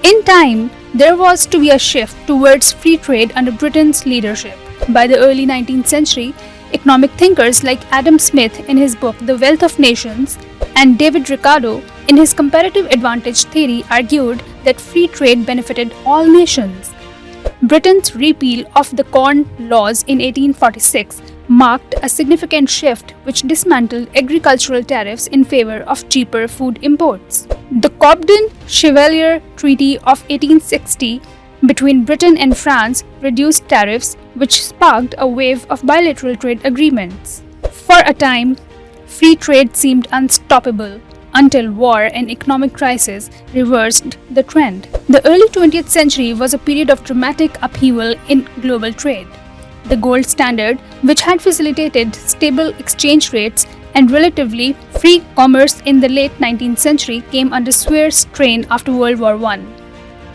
In time, there was to be a shift towards free trade under Britain's leadership. By the early 19th century, economic thinkers like Adam Smith in his book The Wealth of Nations and David Ricardo in his comparative advantage theory argued that free trade benefited all nations. Britain's repeal of the Corn Laws in 1846 marked a significant shift which dismantled agricultural tariffs in favor of cheaper food imports. The Cobden-Chevalier Treaty of 1860 between Britain and France reduced tariffs, which sparked a wave of bilateral trade agreements. For a time, free trade seemed unstoppable until war and economic crisis reversed the trend. The early 20th century was a period of dramatic upheaval in global trade. The gold standard, which had facilitated stable exchange rates and relatively free commerce in the late 19th century, came under severe strain after World War I.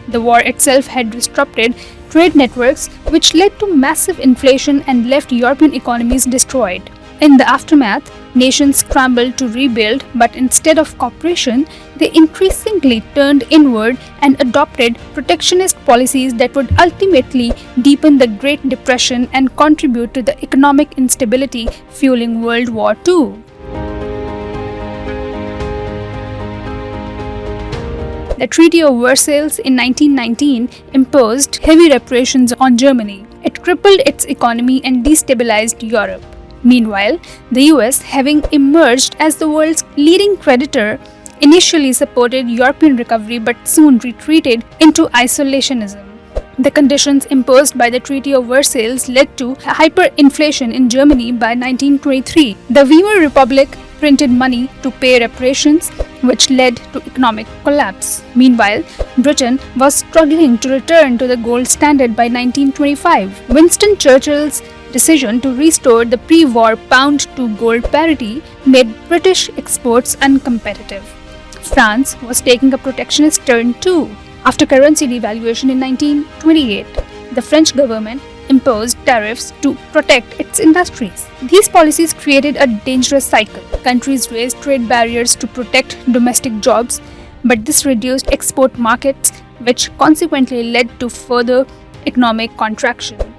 The war itself had disrupted trade networks, which led to massive inflation and left European economies destroyed. In the aftermath, nations scrambled to rebuild, but instead of cooperation, they increasingly turned inward and adopted protectionist policies that would ultimately deepen the Great Depression and contribute to the economic instability fueling World War II. The Treaty of Versailles in 1919 imposed heavy reparations on Germany. It crippled its economy and destabilized Europe. Meanwhile, the US, having emerged as the world's leading creditor, initially supported European recovery but soon retreated into isolationism. The conditions imposed by the Treaty of Versailles led to hyperinflation in Germany by 1923. The Weimar Republic printed money to pay reparations, which led to economic collapse. Meanwhile, Britain was struggling to return to the gold standard by 1925. Winston Churchill's decision to restore the pre-war pound to gold parity made British exports uncompetitive. France was taking a protectionist turn too. After currency devaluation in 1928, the French government imposed tariffs to protect its industries. These policies created a dangerous cycle. Countries raised trade barriers to protect domestic jobs, but this reduced export markets, which consequently led to further economic contraction.